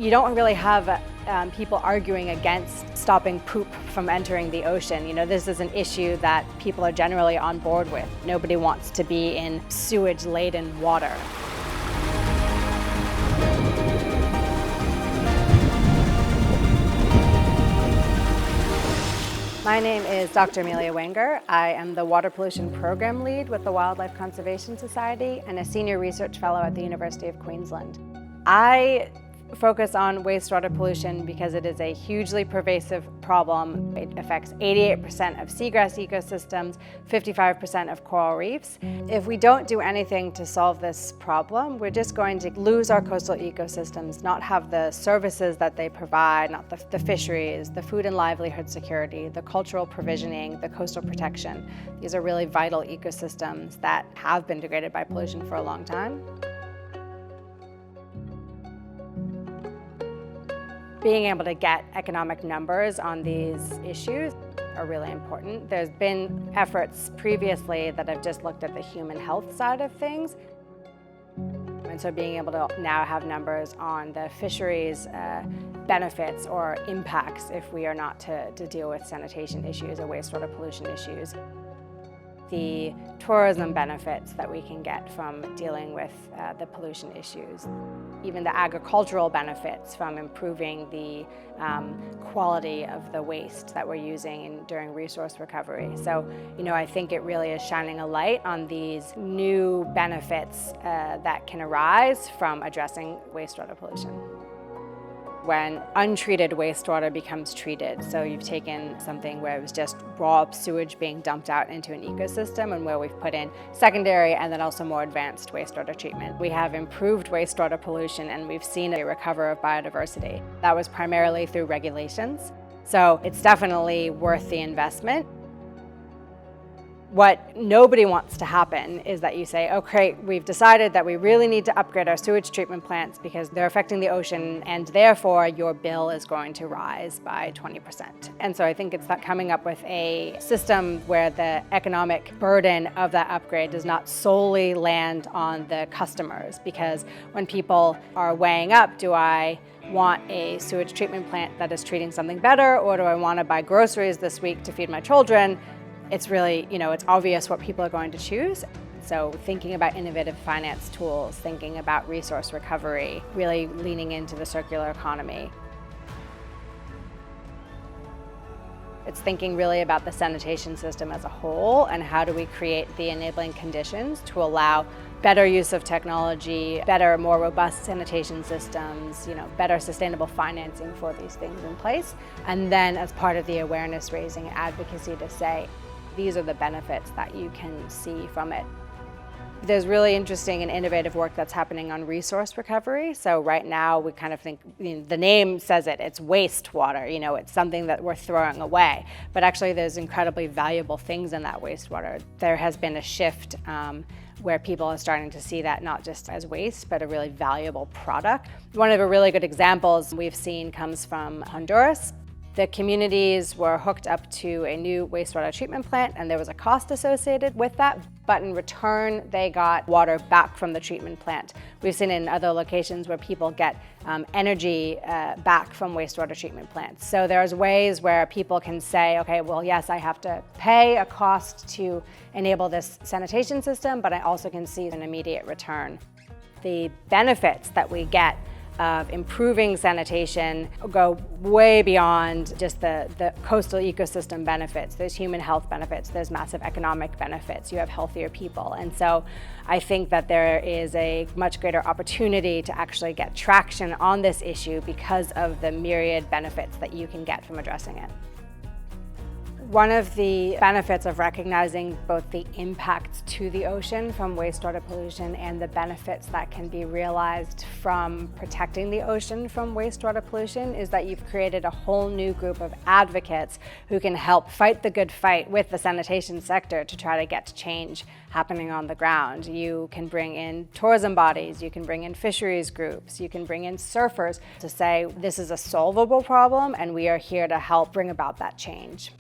You don't really have people arguing against stopping poop from entering the ocean. This is an issue that people are generally on board with. Nobody wants to be in sewage-laden water. My name is Dr. Amelia Wenger. I am the Water Pollution Program Lead with the Wildlife Conservation Society and a Senior Research Fellow at the University of Queensland. I focus on wastewater pollution because it is a hugely pervasive problem. It affects 88% of seagrass ecosystems, 55% of coral reefs. If we don't do anything to solve this problem, we're just going to lose our coastal ecosystems, not have the services that they provide, not the fisheries, the food and livelihood security, the cultural provisioning, the coastal protection. These are really vital ecosystems that have been degraded by pollution for a long time. Being able to get economic numbers on these issues are really important. There's been efforts previously that have just looked at the human health side of things. And so being able to now have numbers on the fisheries benefits or impacts if we are not to deal with sanitation issues or wastewater pollution issues. The tourism benefits that we can get from dealing with the pollution issues. Even the agricultural benefits from improving the quality of the waste that we're using during resource recovery. So, I think it really is shining a light on these new benefits that can arise from addressing wastewater pollution. When untreated wastewater becomes treated, so you've taken something where it was just raw sewage being dumped out into an ecosystem and where we've put in secondary and then also more advanced wastewater treatment. We have improved wastewater pollution and we've seen a recovery of biodiversity. That was primarily through regulations, so it's definitely worth the investment. What nobody wants to happen is that you say, okay, we've decided that we really need to upgrade our sewage treatment plants because they're affecting the ocean and therefore your bill is going to rise by 20%. And so I think it's that coming up with a system where the economic burden of that upgrade does not solely land on the customers, because when people are weighing up, do I want a sewage treatment plant that is treating something better, or do I want to buy groceries this week to feed my children? It's really, it's obvious what people are going to choose. So thinking about innovative finance tools, thinking about resource recovery, really leaning into the circular economy. It's thinking really about the sanitation system as a whole and how do we create the enabling conditions to allow better use of technology, better, more robust sanitation systems, better sustainable financing for these things in place. And then as part of the awareness raising advocacy to say, these are the benefits that you can see from it. There's really interesting and innovative work that's happening on resource recovery. So right now we kind of think, the name says it, it's wastewater, it's something that we're throwing away. But actually there's incredibly valuable things in that wastewater. There has been a shift where people are starting to see that not just as waste, but a really valuable product. One of the really good examples we've seen comes from Honduras. The communities were hooked up to a new wastewater treatment plant and there was a cost associated with that, but in return they got water back from the treatment plant. We've seen in other locations where people get energy back from wastewater treatment plants. So there's ways where people can say, okay, well yes, I have to pay a cost to enable this sanitation system, but I also can see an immediate return. The benefits that we get of improving sanitation go way beyond just the coastal ecosystem benefits. There's human health benefits, there's massive economic benefits, you have healthier people. And so I think that there is a much greater opportunity to actually get traction on this issue because of the myriad benefits that you can get from addressing it. One of the benefits of recognizing both the impacts to the ocean from wastewater pollution and the benefits that can be realized from protecting the ocean from wastewater pollution is that you've created a whole new group of advocates who can help fight the good fight with the sanitation sector to try to get change happening on the ground. You can bring in tourism bodies, you can bring in fisheries groups, you can bring in surfers to say this is a solvable problem and we are here to help bring about that change.